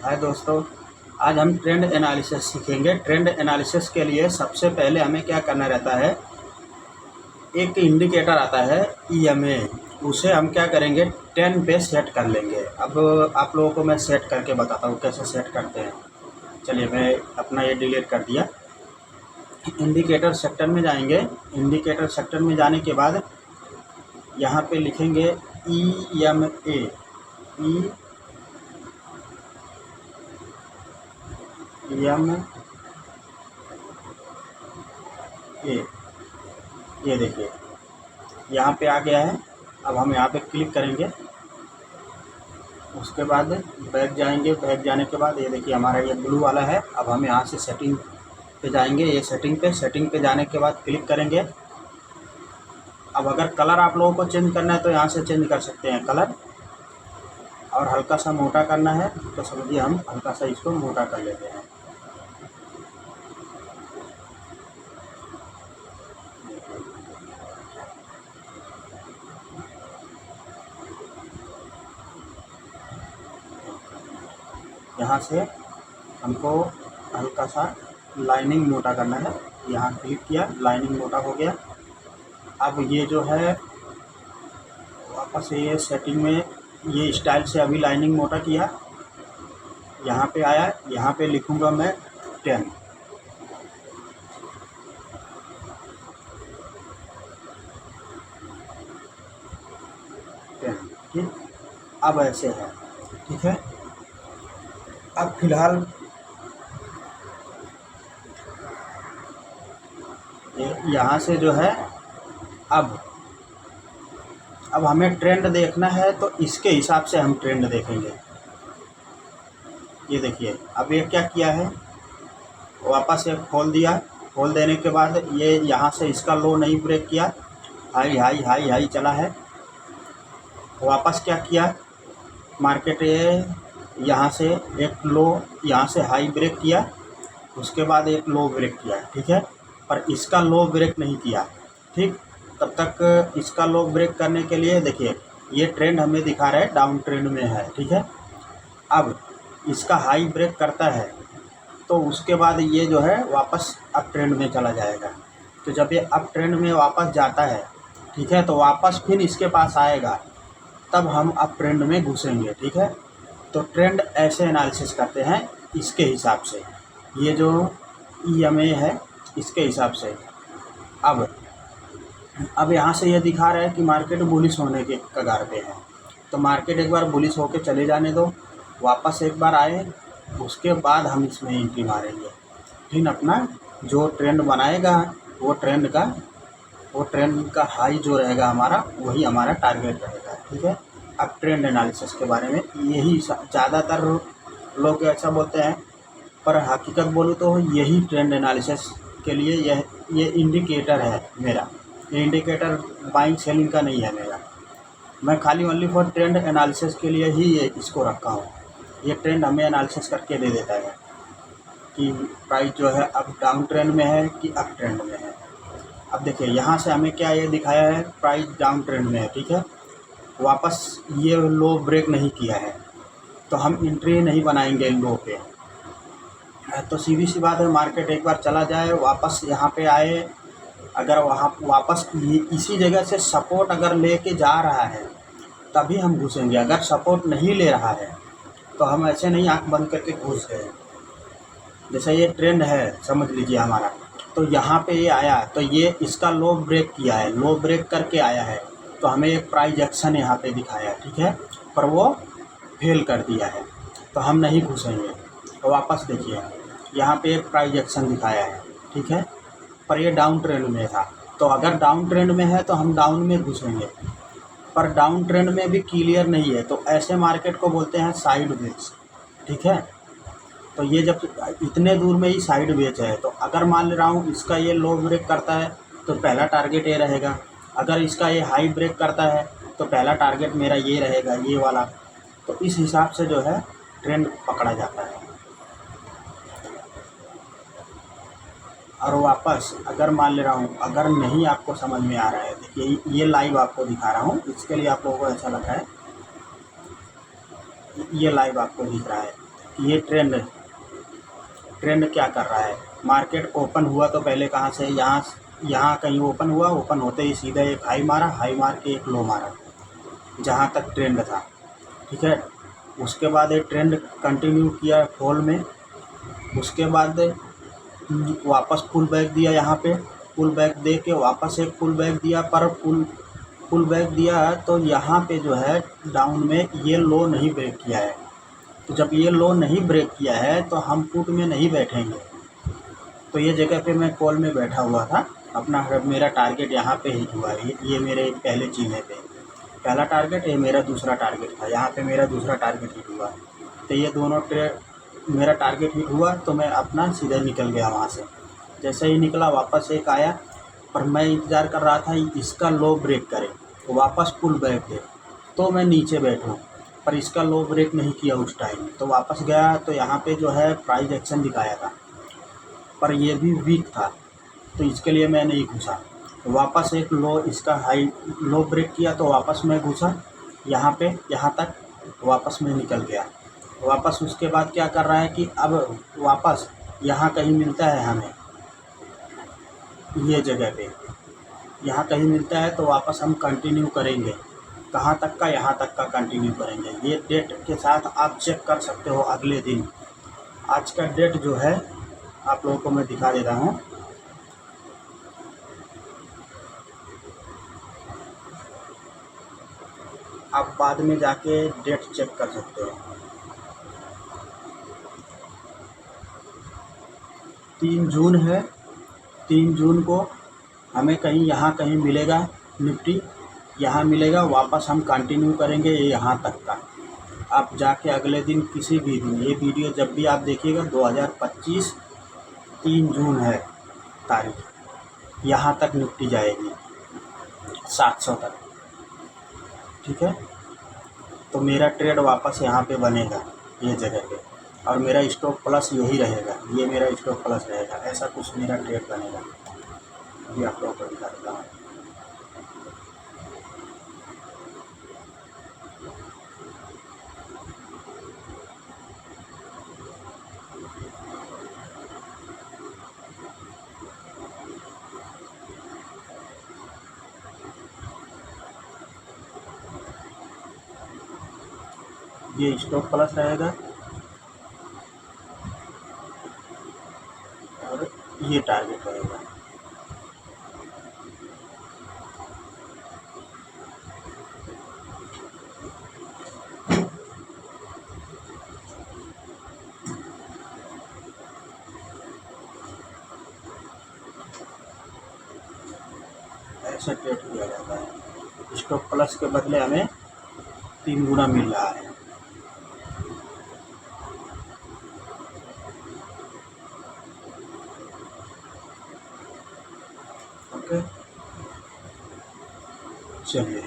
हाय दोस्तों, आज हम ट्रेंड एनालिसिस सीखेंगे। ट्रेंड एनालिसिस के लिए सबसे पहले हमें क्या करना रहता है, एक इंडिकेटर आता है EMA, उसे हम क्या करेंगे 10 पे सेट कर लेंगे। अब आप लोगों को मैं सेट करके बताता हूँ कैसे सेट करते हैं। चलिए, मैं अपना ये डिलीट कर दिया। इंडिकेटर सेक्टर में जाएंगे। इंडिकेटर सेक्टर में जाने के बाद यहाँ पे लिखेंगे EMA, EMA, ये देखिए यहाँ पे आ गया है। अब हम यहाँ पे क्लिक करेंगे, उसके बाद बैक जाएंगे। बैक जाने के बाद ये देखिए हमारा ये ब्लू वाला है। अब हम यहाँ से सेटिंग पे जाएंगे। ये सेटिंग पे जाने के बाद क्लिक करेंगे। अब अगर कलर आप लोगों को चेंज करना है तो यहाँ से चेंज कर सकते हैं कलर, और हल्का सा मोटा करना है तो समझिए हम हल्का सा इसको मोटा कर लेते हैं। यहाँ से हमको हल्का सा लाइनिंग मोटा करना है। यहाँ क्लिक किया, लाइनिंग मोटा हो गया। अब ये जो है वापस ये सेटिंग में ये स्टाइल से अभी लाइनिंग मोटा किया, यहाँ पे आया। यहाँ पे लिखूँगा मैं 10। ठीक, अब ऐसे है, ठीक है। अब फिलहाल यहाँ से जो है अब हमें ट्रेंड देखना है तो इसके हिसाब से हम ट्रेंड देखेंगे। ये देखिए अब ये क्या किया है, वापस ये खोल दिया। खोल देने के बाद ये यहाँ से इसका लो नहीं ब्रेक किया, हाई हाई हाई हाई चला है। वापस क्या किया, मार्केट ये यहाँ से एक लो, यहाँ से हाई ब्रेक किया, उसके बाद एक लो ब्रेक किया, ठीक है। पर इसका लो ब्रेक नहीं किया, ठीक। तब तक इसका लो ब्रेक करने के लिए देखिए ये ट्रेंड हमें दिखा रहा है डाउन ट्रेंड में है, ठीक है। अब इसका हाई ब्रेक करता है तो उसके बाद ये जो है वापस अप ट्रेंड में चला जाएगा। तो जब ये अप ट्रेंड में वापस जाता है, ठीक है, तो वापस फिर इसके पास आएगा, तब हम अप ट्रेंड में घुसेंगे, ठीक है। तो ट्रेंड ऐसे एनालिसिस करते हैं इसके हिसाब से, ये जो EMA है इसके हिसाब से। अब यहाँ से ये दिखा रहा है कि मार्केट बुलिश होने के कगार पे है, तो मार्केट एक बार बुलिश होके चले जाने दो, वापस एक बार आए, उसके बाद हम इसमें एंट्री मारेंगे। फिर अपना जो ट्रेंड बनाएगा वो ट्रेंड का हाई जो रहेगा हमारा, वही हमारा टारगेट रहेगा, ठीक है। अब ट्रेंड एनालिसिस के बारे में यही ज़्यादातर लोग ऐसा बोलते हैं, पर हकीकत बोलूँ तो यही ट्रेंड एनालिसिस के लिए ये इंडिकेटर है मेरा। ये इंडिकेटर बाइंग सेलिंग का नहीं है मेरा। मैं खाली ओनली फॉर ट्रेंड एनालिसिस के लिए ही ये इसको रखा हूँ। ये ट्रेंड हमें एनालिसिस करके दे देता है कि प्राइस जो है अब डाउन ट्रेंड में है कि अप ट्रेंड में है। अब देखिए यहाँ से हमें क्या ये दिखाया है, प्राइस डाउन ट्रेंड में है, ठीक है। वापस ये लो ब्रेक नहीं किया है तो हम एंट्री नहीं बनाएंगे लो पे। तो सीधी सी बात है, मार्केट एक बार चला जाए, वापस यहाँ पे आए, अगर वहाँ वापस इसी जगह से सपोर्ट अगर लेके जा रहा है तभी हम घुसेंगे। अगर सपोर्ट नहीं ले रहा है तो हम ऐसे नहीं आंख बंद करके घुस गए। जैसे ये ट्रेंड है समझ लीजिए हमारा, तो यहाँ पे ये आया तो ये इसका लो ब्रेक किया है, लो ब्रेक करके आया है, तो हमें एक प्राइस एक्शन यहाँ पे दिखाया, ठीक है, पर वो फेल कर दिया है तो हम नहीं घुसेंगे। तो वापस देखिए यहाँ पे एक प्राइस एक्शन दिखाया है, ठीक है, पर ये डाउन ट्रेंड में था, तो अगर डाउन ट्रेंड में है तो हम डाउन में घुसेंगे। पर डाउन ट्रेंड में भी क्लियर नहीं है तो ऐसे मार्केट को बोलते हैं साइड वेज, ठीक है। तो ये जब इतने दूर में ही साइड वेज है, तो अगर मान ले रहा हूँ इसका ये लो ब्रेक करता है तो पहला टारगेट ये रहेगा। अगर इसका ये हाई ब्रेक करता है तो पहला टारगेट मेरा ये रहेगा, ये वाला। तो इस हिसाब से जो है ट्रेंड पकड़ा जाता है। और वापस अगर मान ले रहा हूँ, अगर नहीं आपको समझ में आ रहा है, देखिए ये लाइव आपको दिखा रहा हूँ, इसके लिए आप लोगों को ऐसा लग रहा है ये लाइव आपको दिख रहा है। कि ये ट्रेंड ट्रेंड क्या कर रहा है। मार्केट ओपन हुआ तो पहले कहाँ से, यहाँ कहीं ओपन हुआ, ओपन होते ही सीधा एक हाई मारा, हाई मार के एक लो मारा, जहाँ तक ट्रेंड था, ठीक है। उसके बाद ये ट्रेंड कंटिन्यू किया फॉल में, उसके बाद वापस पुल बैक दिया, यहाँ पे पुल बैक दे के वापस एक पुल बैक दिया, पर पुल बैक दिया तो यहाँ पे जो है डाउन में ये लो नहीं ब्रेक किया है। तो जब ये लो नहीं ब्रेक किया है तो हम पुट में नहीं बैठेंगे। तो ये जगह पे मैं कॉल में बैठा हुआ था अपना, मेरा टारगेट यहाँ पे हिट हुआ है, ये मेरे पहले चिन्ह पे पहला टारगेट, ये मेरा दूसरा टारगेट था, यहाँ पे मेरा दूसरा टारगेट हिट हुआ। तो ये दोनों मेरा टारगेट हिट हुआ तो मैं अपना सीधे निकल गया वहाँ से। जैसे ही निकला वापस एक आया, पर मैं इंतज़ार कर रहा था इसका लो ब्रेक करे, वापस पुल बैक दे तो मैं नीचे बैठूँ, पर इसका लो ब्रेक नहीं किया उस टाइम। तो वापस गया तो यहाँ पे जो है प्राइस एक्शन दिखाया था, पर ये भी वीक था, तो इसके लिए मैं नहीं घुसा। वापस एक लो इसका हाई लो ब्रेक किया तो वापस मैं घुसा यहाँ पे, यहाँ तक वापस मैं निकल गया। वापस उसके बाद क्या कर रहा है कि अब वापस यहाँ कहीं मिलता है हमें, ये जगह पे यहाँ कहीं मिलता है तो वापस हम कंटिन्यू करेंगे। कहाँ तक का, यहाँ तक का कंटिन्यू करेंगे। ये डेट के साथ आप चेक कर सकते हो अगले दिन। आज का डेट जो है आप लोगों को मैं दिखा दे रहा हूँ। आप बाद में जाके डेट चेक कर सकते हो। 3 जून है, 3 जून को हमें कहीं यहाँ कहीं मिलेगा निफ्टी, यहाँ मिलेगा, वापस हम कंटिन्यू करेंगे यहाँ तक का। आप जाके अगले दिन किसी भी दिन, ये वीडियो जब भी आप देखिएगा 2025 3 जून है तारीख, यहाँ तक निफ्टी जाएगी 700 तक, ठीक है। तो मेरा ट्रेड वापस यहाँ पे बनेगा ये जगह पे, और मेरा स्टॉप प्लस यही रहेगा, ये मेरा स्टॉप प्लस रहेगा, ऐसा कुछ मेरा ट्रेड बनेगा। अभी आप लोगों को दिखा देता हूँ। ये स्टॉप प्लस रहेगा और ये टारगेट रहेगा। ऐसा ट्रेड किया जाता है। स्टॉप प्लस के बदले हमें 3 गुना मिल रहा है। ओके, चलिए।